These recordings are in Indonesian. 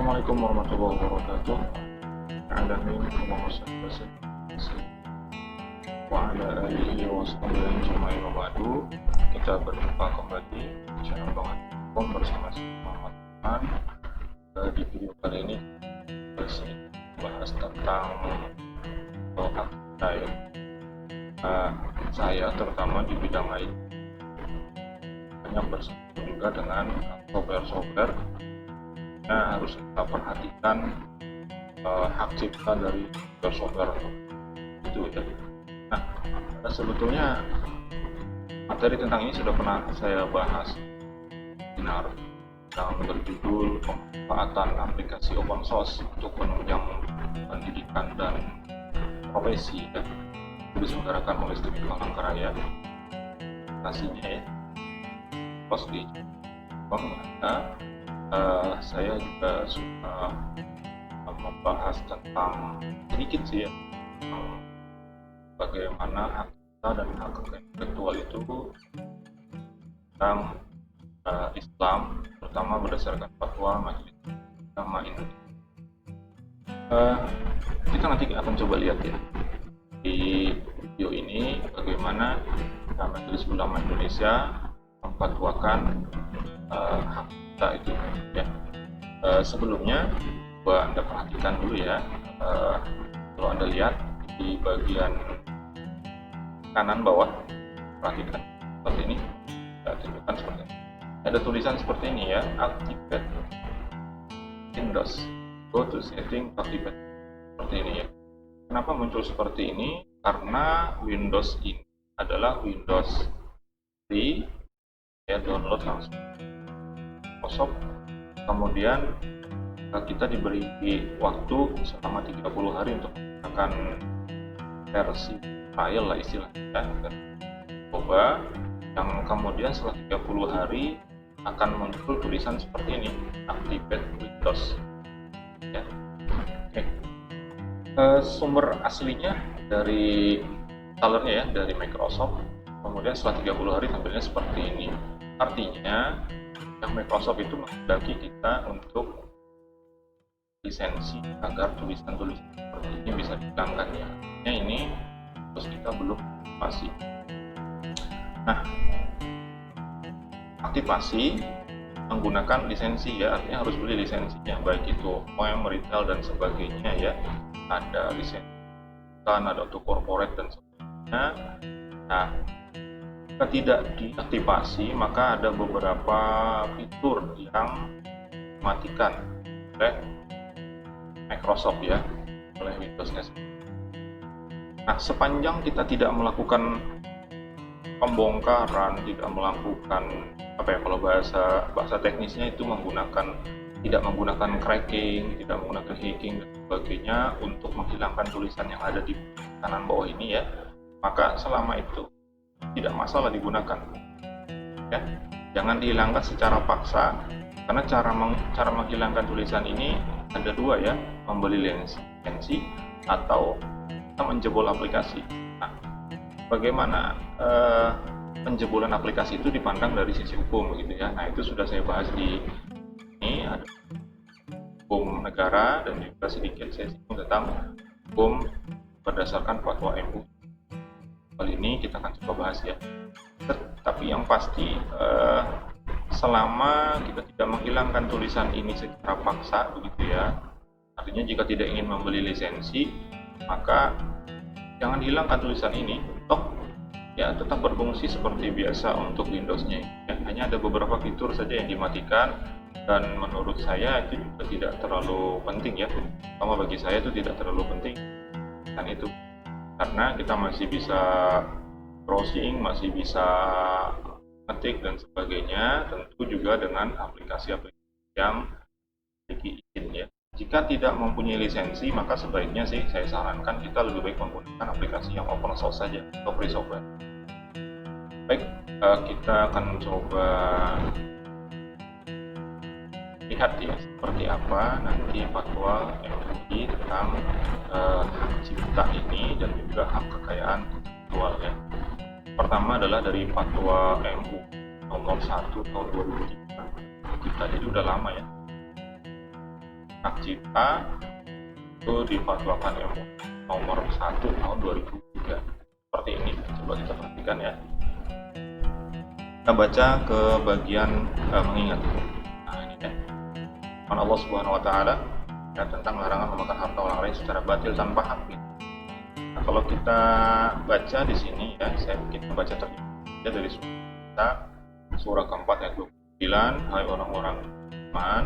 Assalamualaikum warahmatullahi wabarakatuh. Alamin Muhammad wa ala alihi wa sahbihi ajma'in wa ba'du. Kita berjumpa kembali di channel Bang Adham bersama saya Muhammad Iman. Di video kali ini kita bahas tentang hak cipta. Saya terutama di bidang IT banyak bersinggungan juga dengan software harus kita perhatikan hak cipta dari software itu ya. Nah, sebetulnya materi tentang ini sudah pernah saya bahas webinar yang berjudul pemanfaatan aplikasi open source untuk penunjang pendidikan dan profesi ya. Diselenggarakan oleh Studi Palangkaraya. Aplikasinya ya post di saya juga suka membahas tentang sedikit sih ya bagaimana hak cipta dan hak kekayaan intelektual itu tentang Islam, terutama berdasarkan fatwa Majelis Ulama Indonesia. Kita nanti akan coba lihat ya di video ini bagaimana Majelis Ulama Indonesia memfatwakan hak cipta itu ya. Sebelumnya Anda perhatikan dulu ya, kalau Anda lihat di bagian kanan bawah, perhatikan seperti ini, tunjukkan seperti ini. Ada tulisan seperti ini ya, activate Windows, go to setting, activate, seperti ini ya. Kenapa muncul seperti ini? Karena Windows ini adalah Windows free ya, download langsung Microsoft. Kemudian kita diberi waktu selama 30 hari untuk menggunakan versi trial lah istilahnya dan coba, yang kemudian setelah 30 hari akan muncul tulisan seperti ini, activate Windows ya. Oke. Sumber aslinya dari installernya ya, dari Microsoft. Kemudian setelah 30 hari tampilnya seperti ini. Artinya yang Microsoft itu menghendaki kita untuk lisensi agar tulisan-tulisan seperti ini bisa dihilangkan ya. Ini terus kita belum aktifasi. Nah, aktifasi menggunakan lisensi ya, artinya harus beli lisensinya, baik itu OEM, retail dan sebagainya ya. Ada lisensi kan, ada untuk corporate dan sebagainya. Nah, jika tidak diaktifasi maka ada beberapa fitur yang dimatikan oleh Microsoft ya, oleh Windowsnya. Nah, sepanjang kita tidak melakukan pembongkaran, tidak melakukan kalau bahasa teknisnya itu tidak menggunakan cracking, tidak menggunakan hacking dan sebagainya untuk menghilangkan tulisan yang ada di kanan bawah ini ya, maka selama itu tidak masalah digunakan ya. Jangan dihilangkan secara paksa, karena cara menghilangkan tulisan ini ada dua ya, membeli lisensi atau kita menjebol aplikasi. Nah, bagaimana penjebolan aplikasi itu dipandang dari sisi hukum begitu ya. Nah, itu sudah saya bahas di ini, ada hukum negara dan juga sedikit saya singgung tentang hukum berdasarkan fatwa MUI. Kali ini kita akan coba bahas ya. Tapi yang pasti selama kita tidak menghilangkan tulisan ini secara paksa begitu ya, artinya jika tidak ingin membeli lisensi maka jangan hilangkan tulisan ini, toh ya tetap berfungsi seperti biasa untuk Windowsnya ya. Hanya ada beberapa fitur saja yang dimatikan dan menurut saya itu juga tidak terlalu penting ya, sama bagi saya itu tidak terlalu penting kan itu, karena kita masih bisa browsing, masih bisa ngetik dan sebagainya, tentu juga dengan aplikasi-aplikasi yang memiliki izin ya. Jika tidak mempunyai lisensi maka sebaiknya sih saya sarankan kita lebih baik menggunakan aplikasi yang open source saja atau free software. Baik, kita akan coba lihat ya seperti apa nanti fatwa MUI tentang hak cipta ini dan juga hak kekayaan intelektual ya. Pertama adalah dari fatwa MUI nomor 1 tahun 2003. Kita jadi udah lama ya. hak cipta itu difatwakan MUI nomor 1 tahun 2003 seperti ini. Coba kita perhatikan ya. Kita baca ke bagian mengingat. Nah ini ya, Allah Subhanahu Wa Taala ya, tentang larangan memakan harta orang lain secara batil tanpa hak. Nah, kalau kita baca di sini ya, kita baca terjemahnya dari surah keempat ayat 29. Hai orang-orang beriman,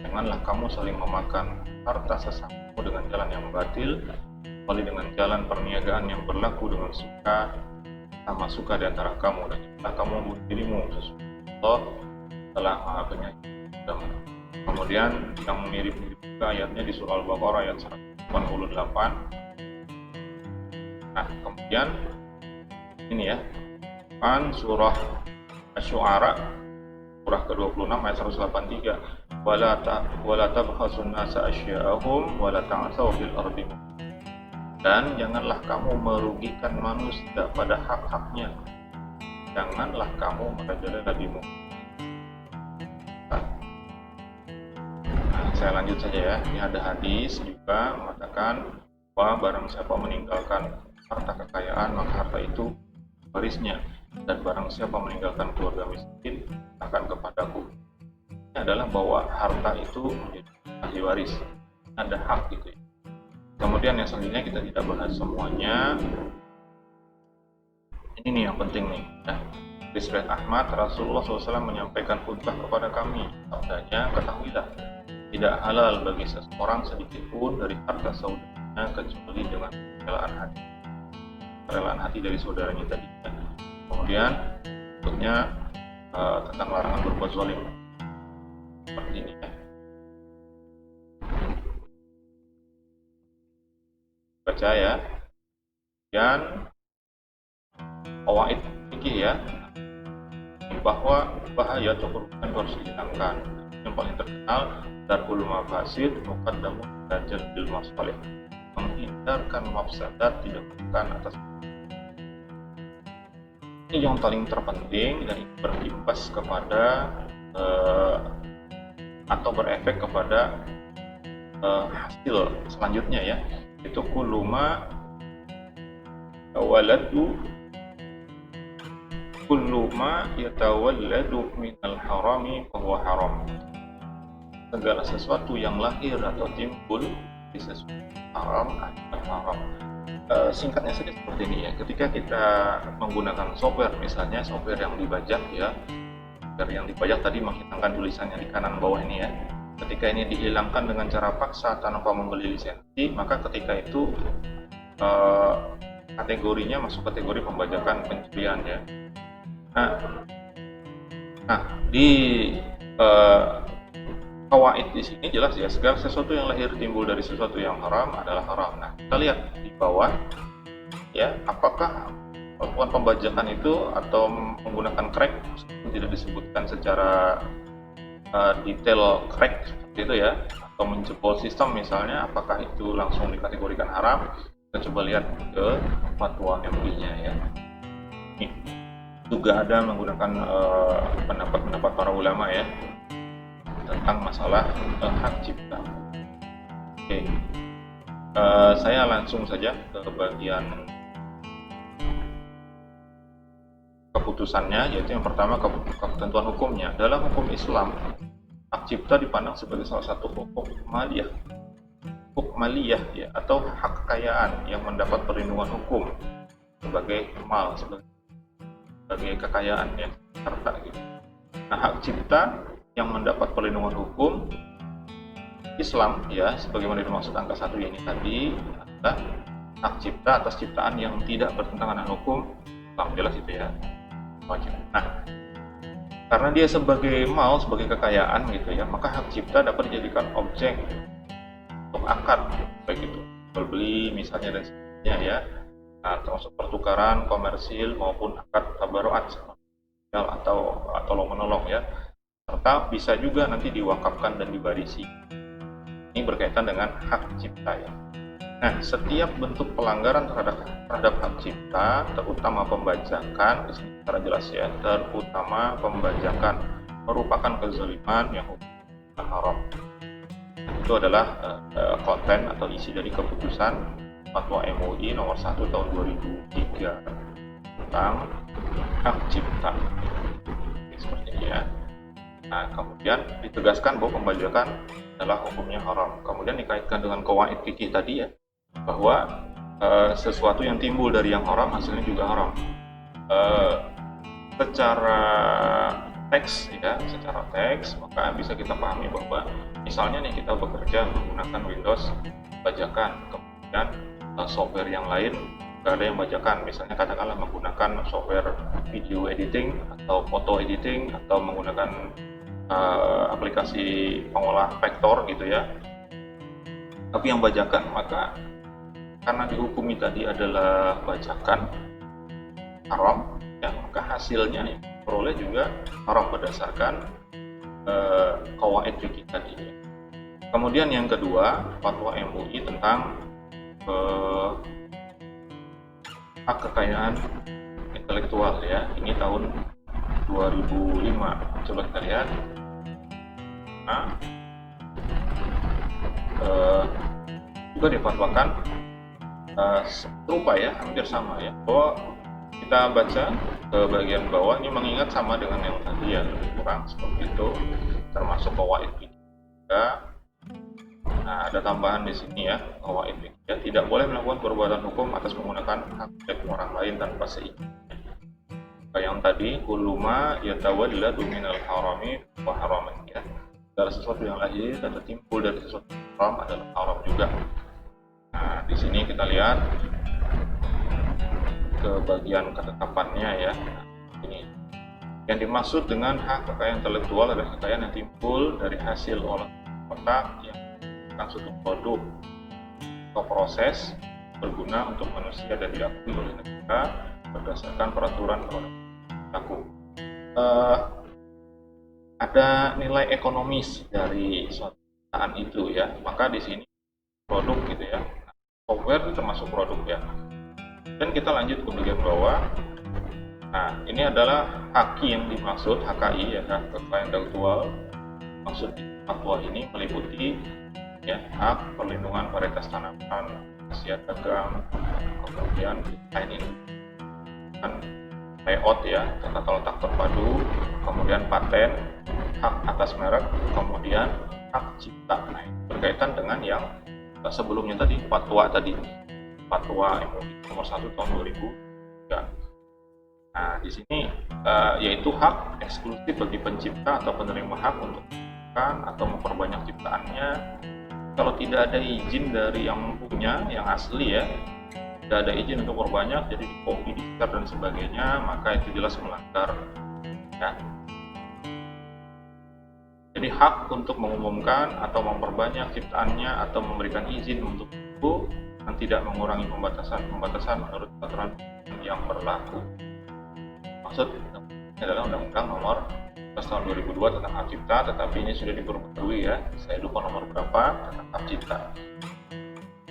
janganlah kamu saling memakan harta sesamamu dengan jalan yang batil, kecuali dengan jalan perniagaan yang berlaku dengan suka sama suka di antara kamu, dan janganlah kamu membunuh dirimu, Allah telah Maha Penyayang. Kemudian yang mirip-mirip juga ayatnya di surah Al-Baqarah ayat 188. Nah, kemudian ini ya, kan surah Asy-Syu'ara surah ke-26 ayat 183, wala tabkhasun nasa asya'ahum wala ta'tsaw fil ardi. Dan janganlah kamu merugikan manusia pada hak-haknya, janganlah kamu merajalela di muka. Nah, saya lanjut saja ya. Ini ada hadis juga mengatakan bahwa barang siapa meninggalkan harta kekayaan, maka harta itu warisnya, dan barang siapa meninggalkan keluarga miskin akan kepadaku. Ini adalah bahwa harta itu menjadi ahli waris, ada hak gitu ya. Kemudian yang selanjutnya kita tidak bahas semuanya. Ini nih yang penting nih ya. Di riwayat Ahmad, Rasulullah SAW menyampaikan khutbah kepada kami. Sabdanya, ketahuilah, tidak halal bagi seseorang sedikit pun dari harta saudaranya kecuali dengan kerelaan hati dari saudaranya tadi. Kemudian berikutnya tentang larangan berbuat zalim seperti ini ya. Baca ya. Dan qawaid fikih ya, bahwa bahaya atau kerugian harus dihilangkan. Yang paling terkenal darul mafasid muqaddamun ala jalbil masalih, menghindarkan mafsadat tidak bukan atas. Ini yang paling terpenting dan berimbas kepada atau berefek kepada hasil selanjutnya ya, itu kuluma yatawalladu minal harami fahuwa haram. Segala sesuatu yang lahir atau timbul di sesuatu haram adalah haram. Singkatnya saja seperti ini ya. Ketika kita menggunakan software, misalnya software yang dibajak ya, software yang dibajak tadi menghilangkan tulisannya di kanan bawah ini ya. Ketika ini dihilangkan dengan cara paksa tanpa membeli lisensi, maka ketika itu kategorinya masuk kategori pembajakan pencurian ya. Nah di qawaid di sini jelas ya, segala sesuatu yang lahir timbul dari sesuatu yang haram adalah haram. Nah, kita lihat di bawah ya, apakah melakukan pembajakan itu atau menggunakan crack, tidak disebutkan secara detail crack seperti itu ya, atau menjebol sistem misalnya, apakah itu langsung dikategorikan haram? Kita coba lihat ke fatwa MUI-nya ya. Ini juga ada menggunakan pendapat-pendapat para ulama ya tentang masalah hak cipta. Oke, saya langsung saja ke bagian keputusannya, yaitu yang pertama ketentuan hukumnya. Dalam hukum Islam, hak cipta dipandang sebagai salah satu hukuk maliyah ya, atau hak kekayaan yang mendapat perlindungan hukum sebagai mal, sebagai kekayaan ya, harta gitu. Nah, hak cipta yang mendapat perlindungan hukum Islam ya, sebagaimana dimaksud angka 1 ini tadi, adalah hak cipta atas ciptaan yang tidak bertentangan dengan hukum Islam, jelas itu ya, wajib. Nah, karena dia sebagai mal, sebagai kekayaan gitu ya, maka hak cipta dapat dijadikan objek untuk akad, baik itu jual beli misalnya dan sebagainya ya. Nah, termasuk pertukaran komersil maupun akad tabaruat atau tolong menolong ya, serta bisa juga nanti diwakafkan dan diwarisi. Ini berkaitan dengan hak cipta ya. Nah, setiap bentuk pelanggaran terhadap hak cipta, terutama pembajakan, di sini secara jelas ya, terutama pembajakan merupakan kezaliman yang hukumnya haram. Itu adalah konten atau isi dari keputusan Fatwa MUI nomor 1 tahun 2003 tentang hak cipta. Seperti ini ya. Nah, kemudian ditegaskan bahwa pembajakan adalah hukumnya haram. Kemudian dikaitkan dengan qawaid fikih tadi ya, bahwa sesuatu yang timbul dari yang haram hasilnya juga haram. Secara teks ya, secara teks maka bisa kita pahami bahwa misalnya nih kita bekerja menggunakan Windows bajakan, kemudian software yang lain nggak ada yang bajakan, misalnya katakanlah menggunakan software video editing atau foto editing atau menggunakan aplikasi pengolah vektor gitu ya, tapi yang bajakan, maka karena dihukumi tadi adalah bajakan haram ya, maka hasilnya ya, peroleh juga haram berdasarkan qawaid fikih tadi ya. Kemudian yang kedua, fatwa MUI tentang hak kekayaan intelektual ya, ini tahun 2005. Coba kita lihat. Nah, juga difatwakan serupa ya, hampir sama ya, bahwa kita baca ke bagian bawah ini mengingat sama dengan yang tadi ya, lebih kurang seperti itu, termasuk qawaid fikih juga. Nah, ada tambahan di sini ya, qawaid fikih ya, tidak boleh melakukan perbuatan hukum atas menggunakan hak milik orang lain tanpa seizin. Yang tadi kullu ma yatawalladu minal harami wa haraman ya, segala sesuatu yang lahir dan tertimbul dari sesuatu haram adalah haram juga. Nah, di sini kita lihat ke bagian ketetapannya ya. Ini yang dimaksud dengan hak kekayaan intelektual adalah kekayaan yang timbul dari hasil olah otak yang merupakan suatu produk atau proses berguna untuk manusia dan diakui oleh negara berdasarkan peraturan berlaku. Ada nilai ekonomis dari suatu perusahaan itu ya, maka di sini produk gitu ya, software itu termasuk produk ya. Dan kita lanjut ke bagian bawah. Nah, ini adalah HAKI yang dimaksud, HKI ya, hak kekayaan intelektual. Maksud fatwa ini meliputi ya, hak perlindungan varietas tanaman, hasil dagang, kemudian desain layout ya, tata letak terpadu, kemudian paten, hak atas merek, kemudian hak cipta. Nah, berkaitan dengan yang sebelumnya tadi, fatwa MUI nomor 1 tahun 2003. Nah, di sini yaitu hak eksklusif bagi pencipta atau penerima hak untuk mengembangkan atau memperbanyak ciptaannya. Kalau tidak ada izin dari yang punya, yang asli ya, tidak ada izin untuk memperbanyak, jadi di copy, di share dan sebagainya, maka itu jelas melanggar ya. Jadi hak untuk mengumumkan atau memperbanyak ciptaannya atau memberikan izin untuk itu dan tidak mengurangi pembatasan menurut peraturan yang berlaku. Maksud ini adalah Undang-Undang Nomor 11 Tahun 2002 tentang hak cipta, tetapi ini sudah diperbarui ya, saya lupa nomor berapa tentang hak cipta.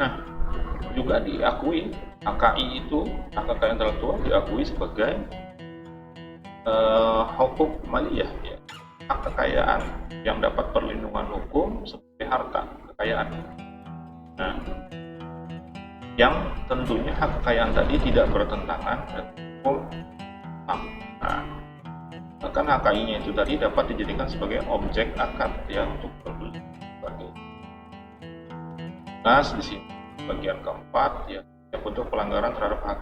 Nah, juga diakui HKI itu, hak kekayaan intelektual, diakui sebagai hukuk maliyah ya, hak kekayaan yang dapat perlindungan hukum sebagai harta kekayaan. Nah, yang tentunya hak kekayaan tadi tidak bertentangan dengan hukum. Nah, bahkan HKI-nya itu tadi dapat dijadikan sebagai objek akad ya untuk berbeli. Nah, di sini bagian keempat ya, bentuk pelanggaran terhadap hak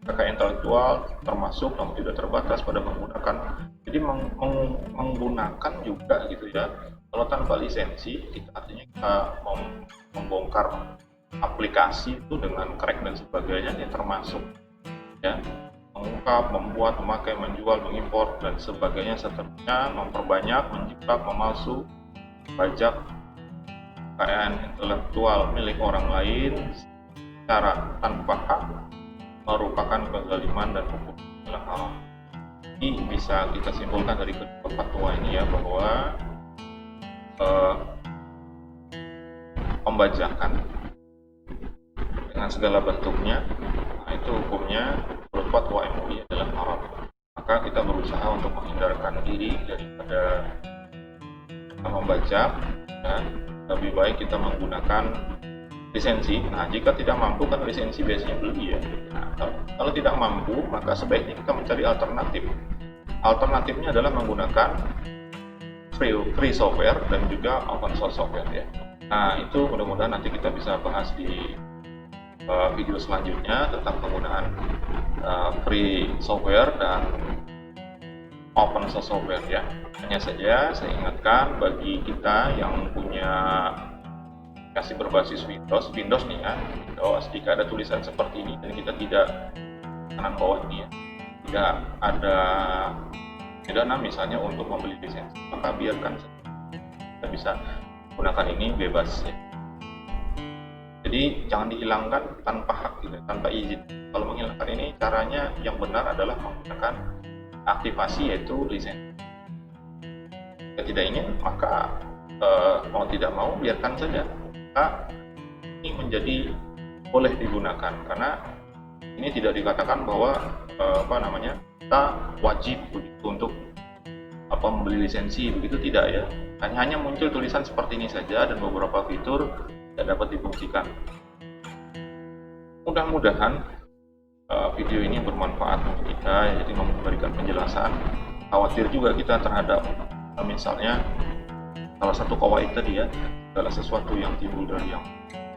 kekayaan intelektual termasuk namun tidak terbatas pada menggunakan, jadi menggunakan juga gitu ya, kalau tanpa lisensi itu artinya kita membongkar aplikasi itu dengan crack dan sebagainya ya, termasuk ya, mengungkap, membuat, memakai, menjual, mengimpor dan sebagainya, seterusnya, memperbanyak, menjiplak, memalsu, pajak kekayaan intelektual milik orang lain secara tanpa hak merupakan kezaliman dan hukum adalah haram. Ini bisa kita simpulkan dari kedua fatwa ini ya, bahwa pembajakan dengan segala bentuknya, nah itu hukumnya menurut fatwa MUI adalah haram. Maka kita berusaha untuk menghindarkan diri daripada membajak ya, lebih baik kita menggunakan lisensi. Nah, jika tidak mampu kan lisensi biasanya beli ya. Nah, kalau tidak mampu maka sebaiknya kita mencari alternatif. Alternatifnya adalah menggunakan free software dan juga open source software ya. Nah, itu mudah-mudahan nanti kita bisa bahas di video selanjutnya tentang penggunaan free software dan open source software ya. Hanya saja saya ingatkan bagi kita yang punya aplikasi berbasis Windows nih ya, Windows, jika ada tulisan seperti ini dan kita tidak kanan bawah ini ya, tidak ada pidana misalnya untuk membeli lisensi, maka biarkan kita bisa gunakan ini bebas ya. Jadi jangan dihilangkan tanpa hak gitu, tanpa izin. Kalau menghilangkan ini caranya yang benar adalah menggunakan aktivasi yaitu lisensi. Jika tidak ingin maka mau tidak mau biarkan saja. Maka ini menjadi boleh digunakan karena ini tidak dikatakan bahwa kita wajib untuk membeli lisensi, begitu tidak ya. Hanya muncul tulisan seperti ini saja dan beberapa fitur tidak dapat difungsikan. Mudah-mudahan video ini bermanfaat untuk kita, jadi memberikan penjelasan. Khawatir juga kita terhadap misalnya salah satu kawaid tadi ya, segala sesuatu yang timbul dari yang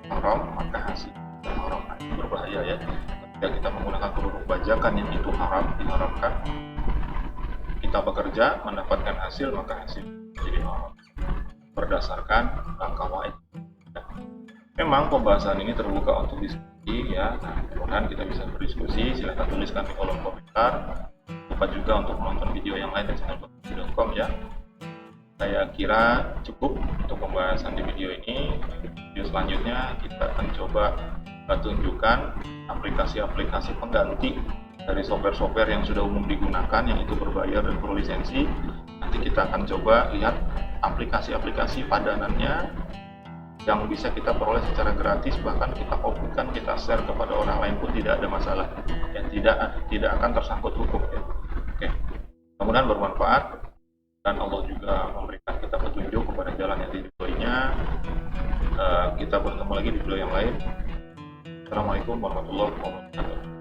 haram maka hasil yang haram. Ini berbahaya ya. Ketika kita menggunakan produk bajakan yang itu haram, diharamkan, kita bekerja mendapatkan hasil maka hasil jadi haram berdasarkan kawaid. Memang pembahasan ini terbuka untuk diskusi ya. Nah, mudah-mudahan kita bisa berdiskusi. Silahkan tuliskan di kolom komentar. Lupa juga untuk menonton video yang lain di channel.com ya. Saya kira cukup untuk pembahasan di video ini. Video selanjutnya kita akan coba tunjukkan aplikasi-aplikasi pengganti dari software-software yang sudah umum digunakan, yang itu berbayar dan berlisensi. Nanti kita akan coba lihat aplikasi-aplikasi padanannya yang bisa kita peroleh secara gratis, bahkan kita kopikan, kita share kepada orang lain pun tidak ada masalah, yang tidak akan tersangkut hukum ya. Oke, mudah-mudahan bermanfaat dan Allah juga memberikan kita petunjuk kepada jalan yang diridhoinya. Kita bertemu lagi di video yang lain. Assalamualaikum warahmatullahi wabarakatuh.